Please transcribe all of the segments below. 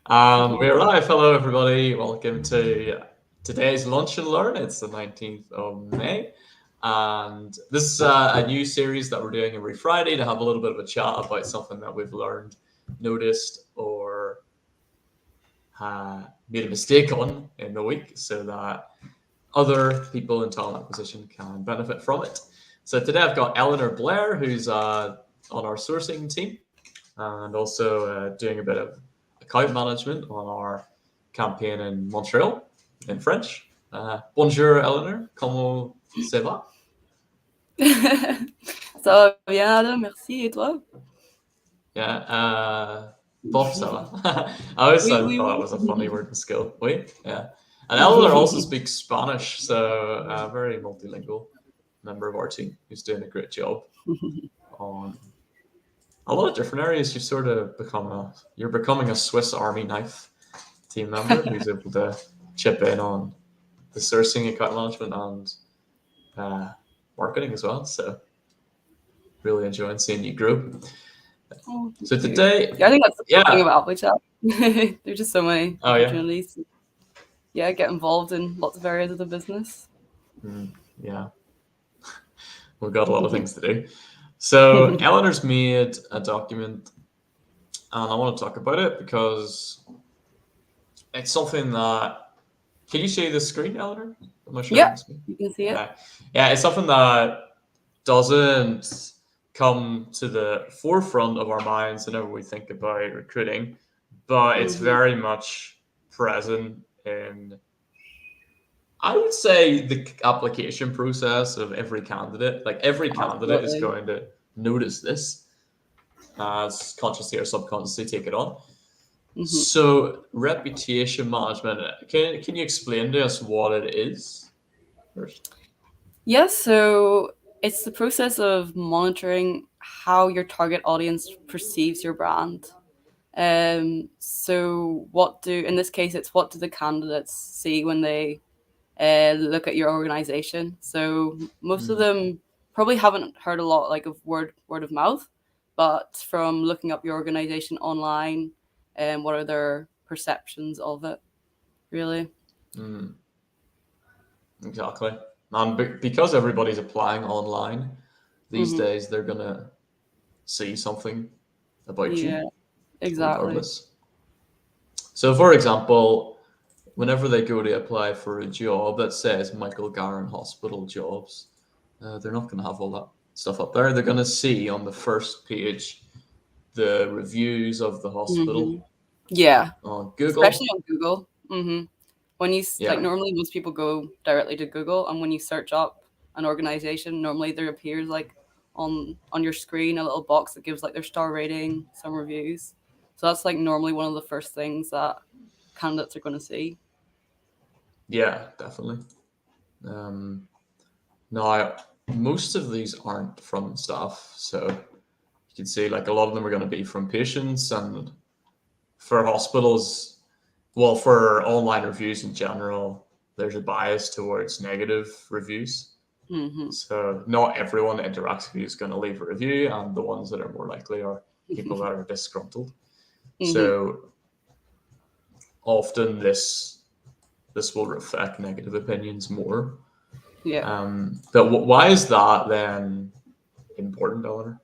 And we're live. Hello, everybody. Welcome to today's Lunch and Learn. It's the 19th of May. And this is a new series that we're doing every Friday to have a little bit of a chat about something that we've learned, noticed, or made a mistake on in the week so that other people in talent acquisition can benefit from it. So today I've got Eleanor Blair, who's on our sourcing team and also doing a bit of account management on our campaign in Montreal in French. Bonjour, Eleanor. Comment ça va? Ça va bien, Adam, merci. Et toi? Yeah. Bof, ça va. I always Oui, thought oui, that oui. was a funny word in school. Wait, yeah. And Eleanor also speaks Spanish, so a very multilingual member of our team who's doing a great job on a lot of different areas. You're becoming a Swiss Army knife team member who's able to chip in on the sourcing, account management, and marketing as well. So really enjoying seeing you grow. Oh, So thank you. today, Yeah, I think that's the cool thing yeah, about Chat. There's just so many oh yeah, opportunities. Yeah, get involved in lots of areas of the business. yeah, we've got a lot of things to do. So Eleanor's made a document, and I want to talk about it because it's something that. Can you see the screen, Eleanor? Am I sharing Yeah, the screen? you can see it. Yeah, it's something that doesn't come to the forefront of our minds whenever we think about recruiting, but it's Mm-hmm. very much present in, I would say, the application process of every candidate. Like every candidate is Absolutely. going to notice this as consciously or subconsciously take it on. Mm-hmm. So reputation management, can you explain to us what it is first? Yeah, so it's the process of monitoring how your target audience perceives your brand. So in this case, it's what do the candidates see when they look at your organization. So most of Mm, them probably haven't heard a lot like of word of mouth, but from looking up your organization online, and what are their perceptions of it, really? mm, exactly. And because everybody's applying online these Mm-hmm. days, they're gonna see something about you, Yeah, exactly. regardless. So, for example, whenever they go to apply for a job that says Michael Garron Hospital jobs, they're not going to have all that stuff up there. They're going to see on the first page the reviews of the Mm-hmm. hospital Yeah, on especially Google. on Google. Mm-hmm. When like Yeah. normally most people go directly to Google, and when you search up an organization, normally there appears like on your screen a little box that gives like their star rating, some reviews. So that's like normally one of the first things that candidates are going to see. Yeah, definitely. Um, Now, most of these aren't from staff, so you can see like a lot of them are going to be from patients, and for hospitals, well, for online reviews in general, there's a bias towards negative reviews. Mm-hmm. So not everyone that interacts with you is going to leave a review, and the ones that are more likely are people that are disgruntled. Mm-hmm. So often this will reflect negative opinions more. Yeah. But why is that then important, Eleanor?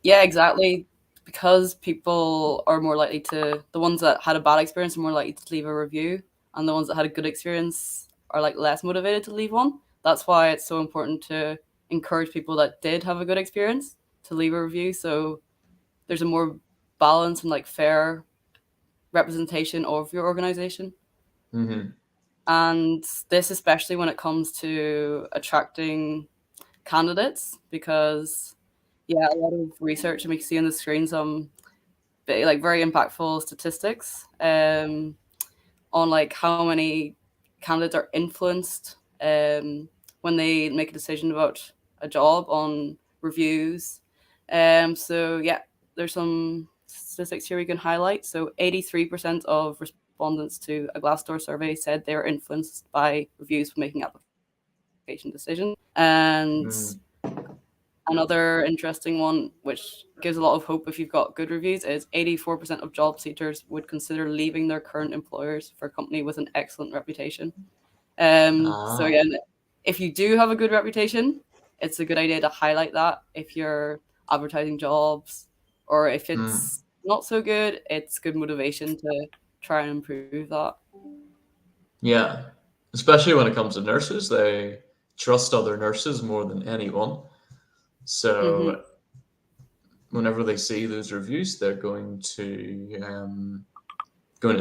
Yeah, exactly. Because people are more likely to, the ones that had a bad experience are more likely to leave a review, and the ones that had a good experience are like less motivated to leave one. That's why it's so important to encourage people that did have a good experience to leave a review. So there's a more balanced and like fair representation of your organization. Mm-hmm. And this, especially when it comes to attracting candidates, because yeah, a lot of research, and we can see on the screen some like very impactful statistics on like how many candidates are influenced when they make a decision about a job on reviews. So yeah, there's some statistics here we can highlight. So 83% of respondents to a Glassdoor survey said they were influenced by reviews when making application decisions, and Mm. Another interesting one, which gives a lot of hope if you've got good reviews, is 84% of job seekers would consider leaving their current employers for a company with an excellent reputation. So Ah, again, if you do have a good reputation, it's a good idea to highlight that if you're advertising jobs, or if hmm. it's not so good, it's good motivation to try and improve that. Yeah. Especially when it comes to nurses, they trust other nurses more than anyone. Hmm. So whenever they see those reviews, they're going to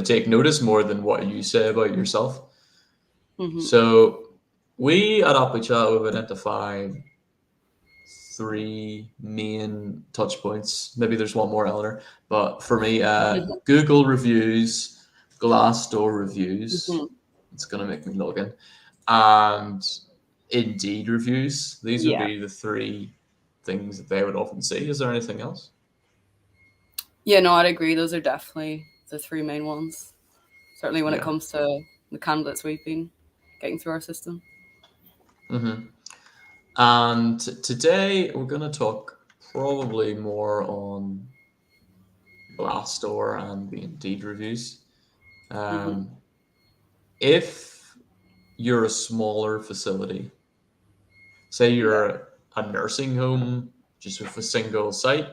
take notice more than what you say about yourself. Hmm. So we at AppleChat have identified three main touch points. Maybe there's one more, Eleanor, but for me, Google reviews, Glassdoor reviews. Hmm. It's gonna make me log in, and Indeed reviews. These would Yeah. be the three things that they would often see. Is there anything else? Yeah, no, I'd agree. Those are definitely the three main ones. Certainly when it Yeah. comes to the candidates we've been getting through our system. Mm-hmm. And today we're gonna talk probably more on Glassdoor and the Indeed reviews. Hmm. Um, if you're a smaller facility, say Yeah. you're a nursing home just with a single site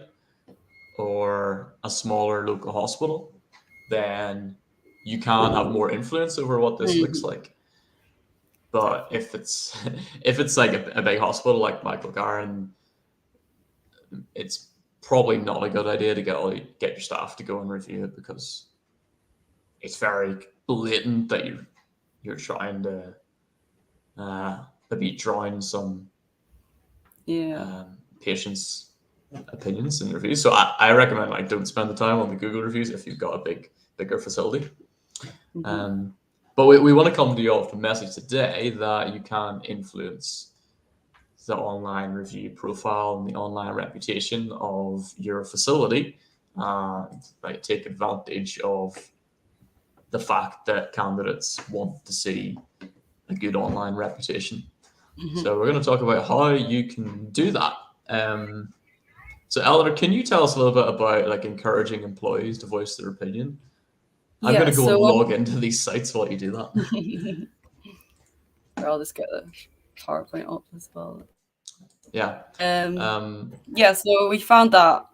or a smaller local hospital, then you can have more influence over what this looks Hmm. like. But Definitely. if it's if it's like a big hospital like Michael Garren, it's probably not a good idea to get your staff to go and review it because it's very blatant that you're trying to maybe drown some Yeah. patients' opinions and reviews. So I recommend like don't spend the time on the Google reviews if you've got a bigger facility. Hmm. Um, but we want to come to you all with the message today that you can influence the online review profile and the online reputation of your facility and like take advantage of the fact that candidates want to see a good online reputation. Hmm. So we're going to talk about how you can do that. So Eleanor, can you tell us a little bit about like encouraging employees to voice their opinion? I'm going Yeah. to go and So log into these sites while you do that. I'll just get the PowerPoint up as well. Yeah. Um, Yeah, so we found that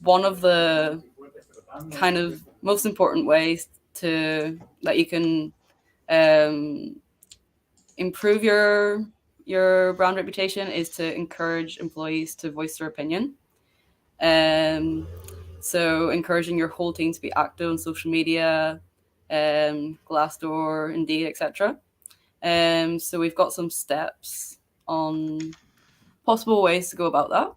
one of the kind of most important ways to that you can um, improve your brand reputation is to encourage employees to voice their opinion. Um, so encouraging your whole team to be active on social media, Glassdoor, Indeed, etc. So we've got some steps on possible ways to go about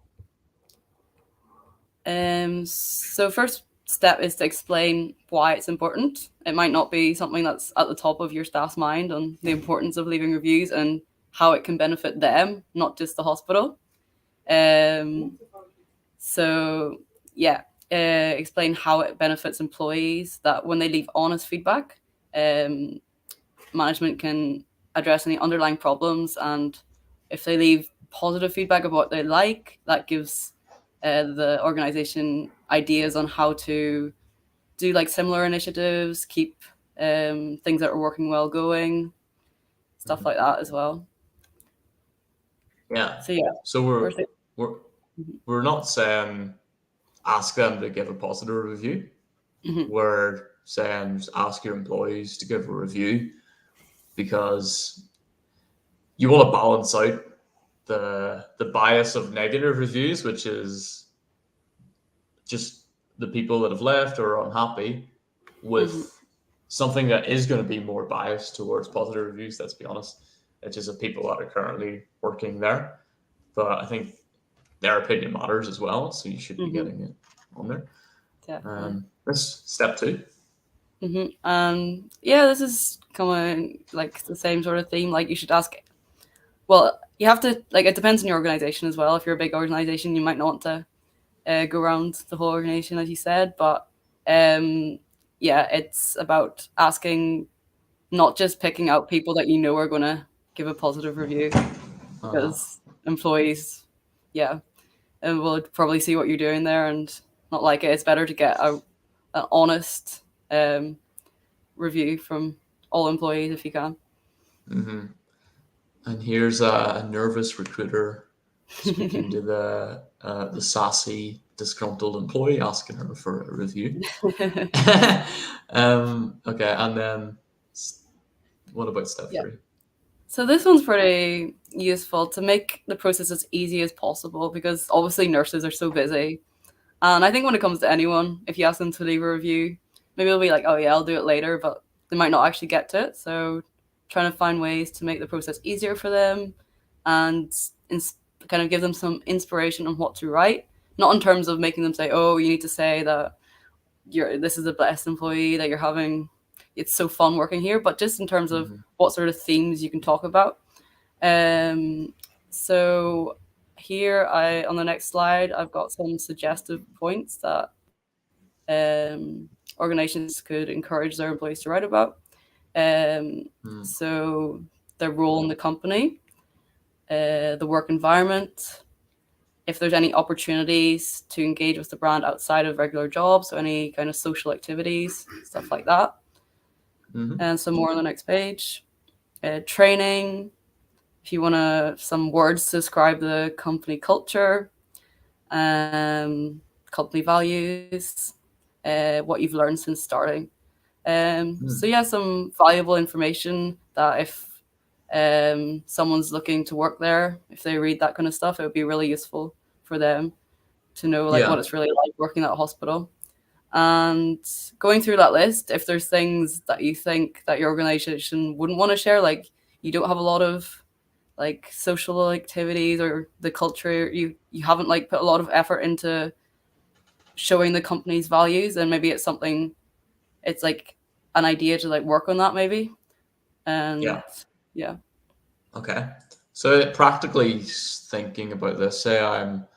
that. So first step is to explain why it's important. It might not be something that's at the top of your staff's mind on the importance of leaving reviews and how it can benefit them, not just the hospital. Um, so yeah, explain how it benefits employees that when they leave honest feedback, um, management can address any underlying problems, and if they leave positive feedback of what they like, that gives the organization ideas on how to do like similar initiatives, keep things that are working well going, stuff like that as well. yeah. So yeah, So we're th- we're we're not saying ask them to give a positive review. mhm, We're saying just ask your employees to give a review because you want to balance out the bias of negative reviews, which is just the people that have left or are unhappy, mhm, with something that is going to be more biased towards positive reviews. Let's be honest, it's just the people that are currently working there. But I think their opinion matters as well, so you should be mhm, getting it on there. definitely. That's step two. Yeah, this is kind of like the same sort of theme. Like you should ask. Well, you have to like. It depends on your organization as well. If you're a big organization, you might not want to go around the whole organization, as you said. But um, yeah, it's about asking, not just picking out people that you know are going to give a positive review, Uh-huh. because employees yeah, and we'll probably see what you're doing there and not like it. It's better to get an honest review from all employees if you can. Mm-hmm. And here's a nervous recruiter speaking to the sassy, disgruntled employee, asking her for a review. Okay, and then what about step Yeah. 3? So this one's pretty useful to make the process as easy as possible because obviously nurses are so busy. And I think when it comes to anyone, if you ask them to leave a review, maybe they'll be like, oh yeah, I'll do it later, but they might not actually get to it. So trying to find ways to make the process easier for them and kind of give them some inspiration on what to write. Not in terms of making them say, oh, you need to say that this is the best employee that you're having. It's so fun working here, but just in terms of what sort of themes you can talk about. So here on the next slide, I've got some suggestive points that organizations could encourage their employees to write about. So their role in the company, the work environment, if there's any opportunities to engage with the brand outside of regular jobs, so any kind of social activities, stuff like that. And some more on the next page. Training, if you want some words to describe the company culture, company values, what you've learned since starting. So yeah, some valuable information that if someone's looking to work there, if they read that kind of stuff, it would be really useful for them to know like what it's really like working at a hospital. And going through that list, if there's things that you think that your organization wouldn't want to share, like you don't have a lot of like social activities or the culture, you haven't like put a lot of effort into showing the company's values, and maybe it's something, it's like an idea to like work on that maybe. And yeah. Okay. So practically thinking about this, say I'm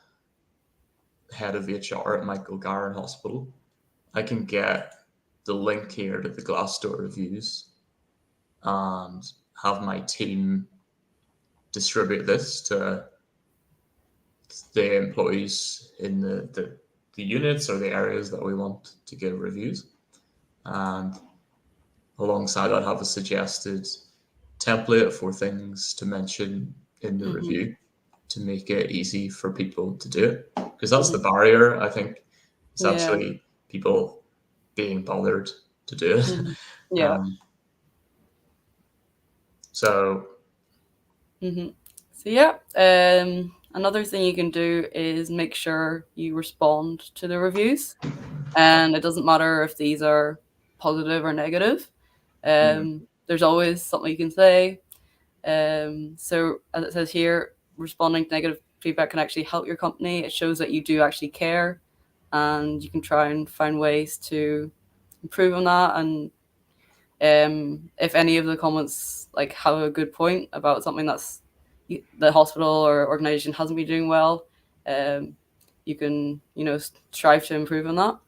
head of HR at Michael Garron Hospital, I can get the link here to the Glassdoor reviews and have my team distribute this to the employees in the units or the areas that we want to give reviews. And alongside that, have a suggested template for things to mention in the review to make it easy for people to do it. Because that's the barrier, I think. It's actually people being bothered to do it. Yeah. So yeah, another thing you can do is make sure you respond to the reviews, and it doesn't matter if these are positive or negative. There's always something you can say. So as it says here, responding to negative feedback can actually help your company. It shows that you do actually care, and you can try and find ways to improve on that. And if any of the comments like have a good point about something that's the hospital or organization hasn't been doing well, you can strive to improve on that.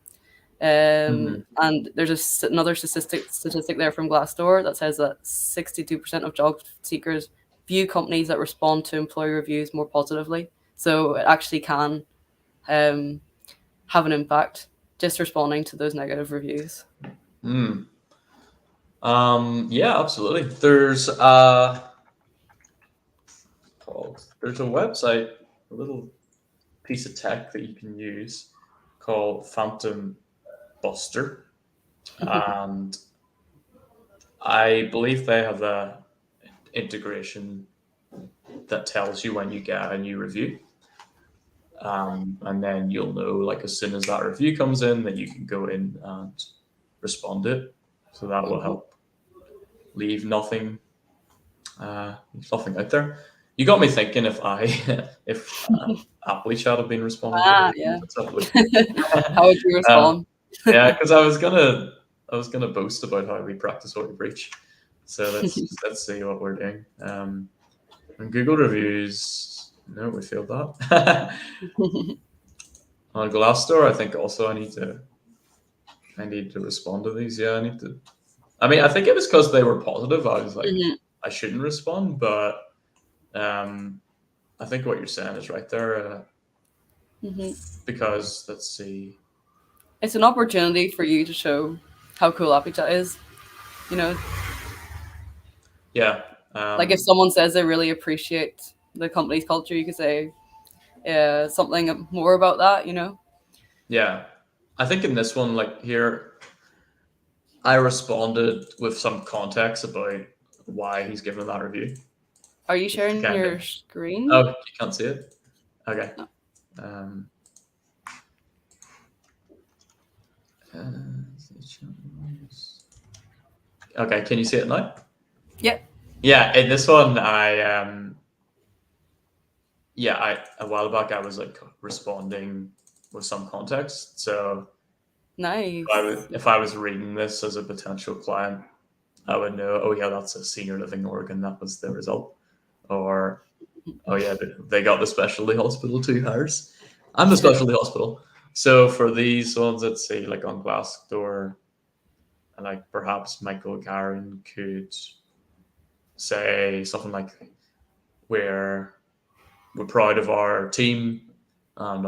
And there's another statistic there from Glassdoor that says that 62% of job seekers view companies that respond to employee reviews more positively. So it actually can have an impact just responding to those negative reviews. Yeah, absolutely. There's a website, a little piece of tech that you can use called Phantom Buster, and I believe they have a integration that tells you when you get a new review, and then you'll know like as soon as that review comes in that you can go in and respond to it. So that will help leave nothing out there. You got me thinking if Apply Chat had been responding to Yeah. it. How would you respond? Yeah, because I was gonna boast about how we practice what we preach. So let's see what we're doing. And Google reviews, no, we failed that. On Glassdoor, I think also I need to respond to these. Yeah, I need to. I mean, I think it was because they were positive. I was like, I shouldn't respond, but I think what you're saying is right there. Hmm. Because let's see. It's an opportunity for you to show how cool Appichat is. You know, Yeah. like if someone says they really appreciate the company's culture, you could say something more about that. You know. Yeah. I think in this one, like here, I responded with some context about why he's given that review. Are you Just to sharing kind of. your screen? Oh, you can't see it. Okay. No. Um, uh, okay. Can you see it now? Yep. Yeah. In this one, I a while back I was like responding with some context. So Nice. if I was reading this as a potential client, I would know, oh yeah, that's a senior living organ. That was the result. Or, oh yeah, they got the specialty hospital 2 hours. I'm the specialty hospital. So for these ones, let's say like on Glassdoor, like perhaps Michael Garin could say something like, we're proud of our team and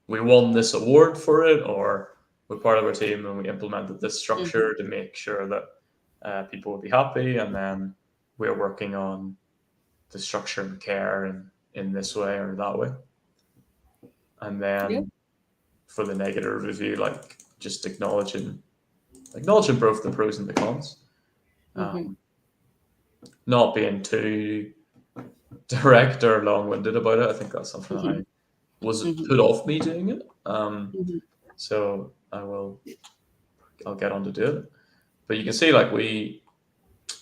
we won this award for it, or we're part of our team and we implemented this structure to make sure that people will be happy, and then we're working on the structure and care in this way or that way. And Yep. then for the negative review, like just acknowledging both the pros and the cons, Hmm. not being too direct or long-winded about it. I think that's something I was Hmm. put off me doing it. Hmm. So I'll get on to do it. But you can see, like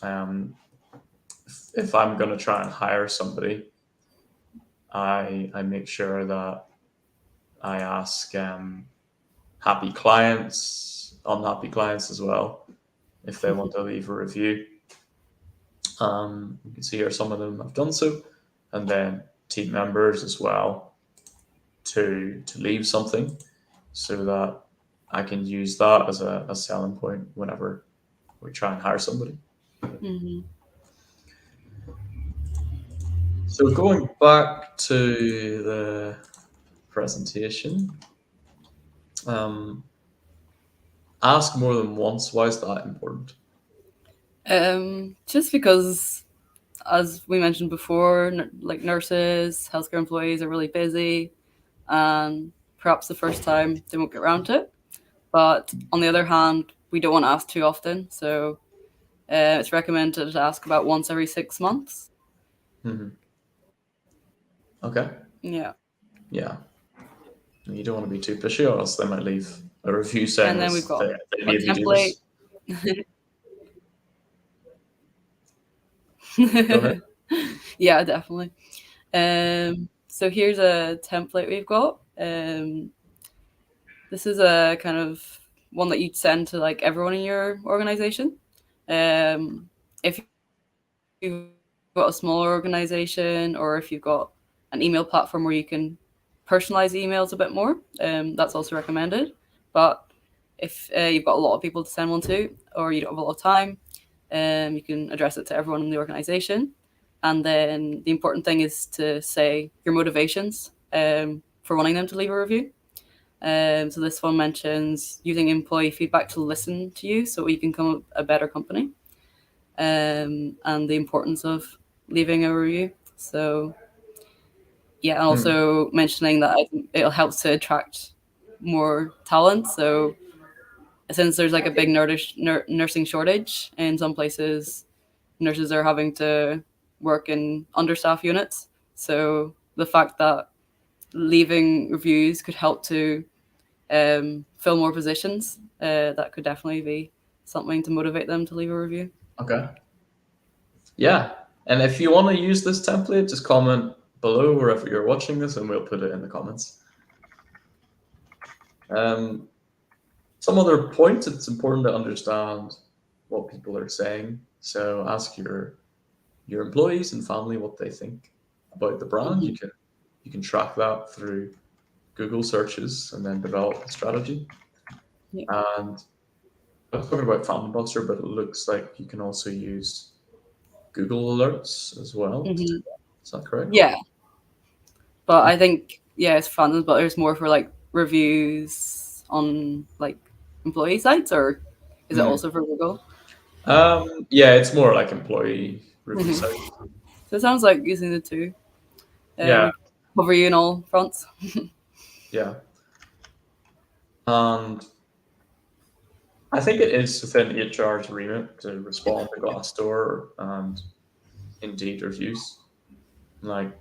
um, if I'm going to try and hire somebody, I make sure that I ask happy clients, unhappy clients as well, if they want to leave a review. You can see here some of them have done so, and then team members as well to leave something, so that I can use that as a selling point whenever we try and hire somebody. Hmm. So going back to the presentation, um, ask more than once. Why is that important? Just because, as we mentioned before, like nurses, healthcare employees are really busy, and perhaps the first time they won't get around to it. But on the other hand, we don't want to ask too often, so it's recommended to ask about once every 6 months. Mm-hmm. Okay. Yeah, Yeah. You don't want to be too pushy, or else they might leave a review saying and then we've this. got They a made me do template. this. Go ahead. Yeah, definitely. So here's a template we've got. This is a kind of one that you'd send to like everyone in your organization. If you've got a smaller organization, or if you've got an email platform where you can personalize emails a bit more, that's also recommended. But if you've got a lot of people to send one to, or you don't have a lot of time, you can address it to everyone in the organization. And then the important thing is to say your motivations for wanting them to leave a review. So this one mentions using employee feedback to listen to you so we can become a better company, and the importance of leaving a review. So yeah, and Hmm. also mentioning that it'll help to attract more talent. So since there's like a big nursing shortage in some places, nurses are having to work in understaffed units. So the fact that leaving reviews could help to fill more positions, that could definitely be something to motivate them to leave a review. Okay. Yeah. And if you want to use this template, just comment below wherever you're watching this, and we'll put it in the comments. Um, some other points, it's important to understand what people are saying. So ask your employees and family what they think about the brand. Mm-hmm. You can track that through Google searches and then develop a strategy. Yeah. And I was talking about Phantom Buster, but it looks like you can also use Google Alerts as well to do Mm-hmm. that. Is that correct? Yeah. But I think it's fun, but there's more for like reviews on like employee sites, or is it Hmm. also for Google? Yeah, it's more like employee review Hmm. site. So it sounds like using the two Yeah, would cover you in all fronts. yeah. And I think it is within HR's remit to respond to Glassdoor and Indeed reviews. Like,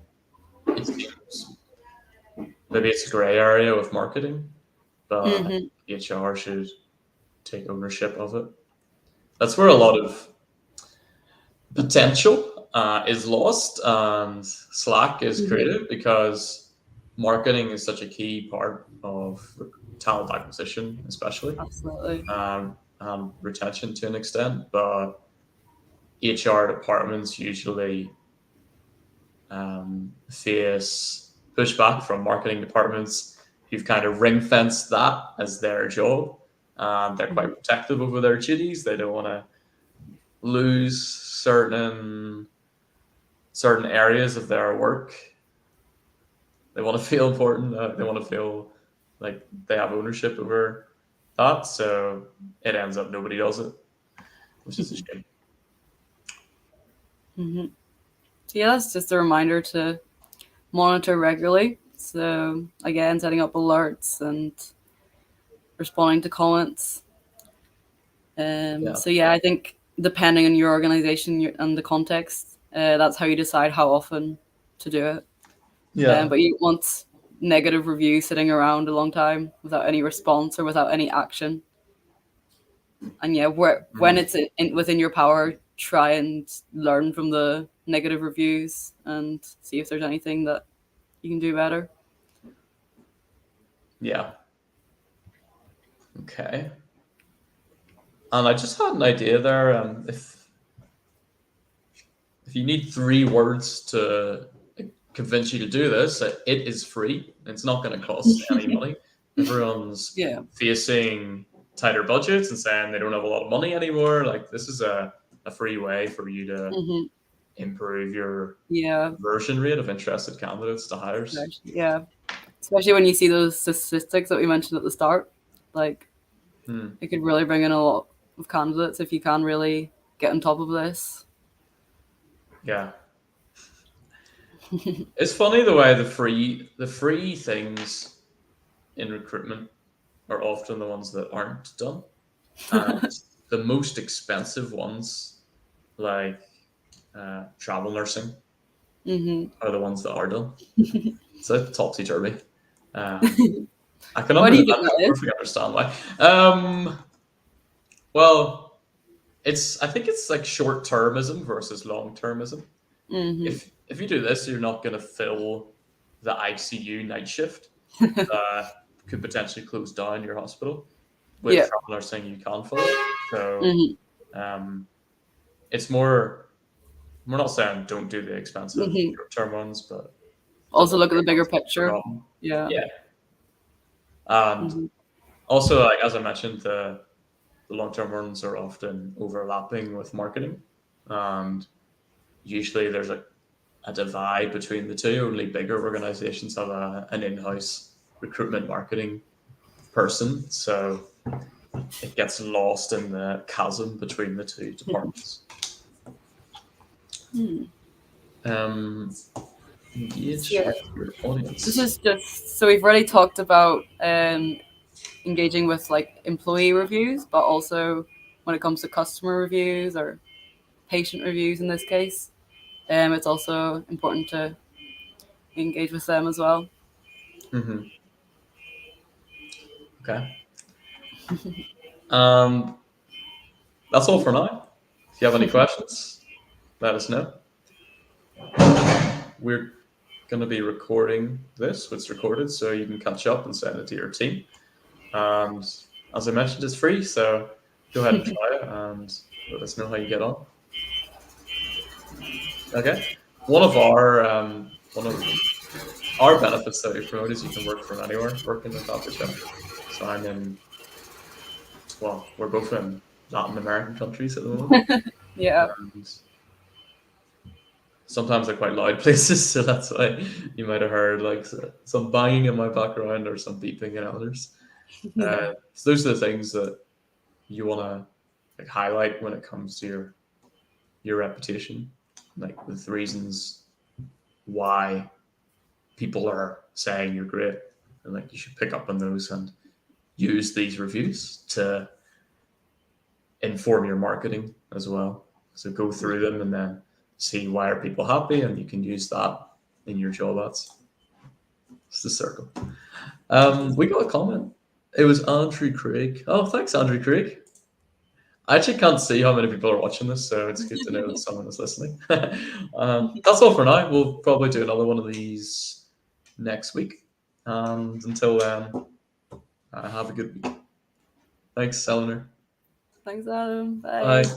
it seems maybe it's a grey area with marketing, but I Hmm. think HR should take ownership of it. That's where a lot of potential is lost and Slack is Hmm. created because marketing is such a key part of talent acquisition, especially Absolutely. and retention to an extent. But HR departments usually face pushback from marketing departments who've kind of ring fenced that as their job. They're quite Hmm. protective over their duties. They don't want to lose certain areas of their work. They want to feel important. They want to feel like they have ownership over that. So it ends up nobody does it, which is a shame. Hmm. Yeah, that's just a reminder to monitor regularly. So again, setting up alerts and responding to comments. Yeah, So yeah, I think depending on your organization and the context, that's how you decide how often to do it. yeah, But you don't want negative reviews sitting around a long time without any response or without any action. And yeah, when mm, it's within your power, try and learn from the negative reviews and see if there's anything that you can do better. yeah. Okay. And I just had an idea there. If you need 3 words to convince you to do this, it is free. It's not going to cost any money. Everyone's Yeah. facing tighter budgets and saying they don't have a lot of money anymore. Like, this is a free way for you to Hmm. improve your Yeah. conversion rate of interested candidates to hires. Yeah. Especially when you see those statistics that we mentioned at the start. Like, Hmm. it could really bring in a lot of candidates if you can really get on top of this. Yeah. It's funny the way the free things in recruitment are often the ones that aren't done. And the most expensive ones, like travel nursing, Hmm. are the ones that are done. So topsy turvy. Um, Why do you I think can that is? perfectly understand why. Well, I think it's like short termism versus long termism. Hmm. If you do this, you're not going to fill the ICU night shift that could potentially close down your hospital. With Yeah. travel nursing, you can fill it. So Hmm. um, it's more. We're not saying don't do the expensive Hmm. short-term ones, but the Also, look at the long-term bigger ones get picture. forgotten. Yeah. Yeah, and Hmm. also, like as I mentioned, the long-term ones are often overlapping with marketing, and usually there's a divide between the two. Only bigger organizations have an in-house recruitment marketing person, so it gets lost in the chasm between the two departments. Hmm. Um, So, engage yeah, with your this audience. is just so we've already talked about engaging with like employee reviews, but also when it comes to customer reviews or patient reviews in this case, it's also important to engage with them as well. Hmm. Okay. Um, that's all for now. If you have any questions, let us know. We're going to be recording this. It's recorded, so you can catch up and send it to your team. And as I mentioned, it's free, so go ahead and try it and let us know how you get on. Okay. One of our benefits that we promote is you can work from anywhere working with Alpha. So we're both in Latin American countries at the moment. Yeah. And sometimes they're quite loud places, so that's why you might have heard like some banging in my background or some beeping in others. Yeah. So those are the things that you want to like highlight when it comes to your reputation, like the reasons why people are saying you're great, and like you should pick up on those and use these reviews to inform your marketing as well. So go through them and then see why are people happy, and you can use that in your job ads. It's the circle. We got a comment. It was Andrew Craig. Oh, thanks, Andrew Craig. I actually can't see how many people are watching this, so it's good to know that someone is listening. That's all for now. We'll probably do another one of these next week. And until then, have a good week. Thanks, Eleanor. Thanks, Adam. Bye. Bye.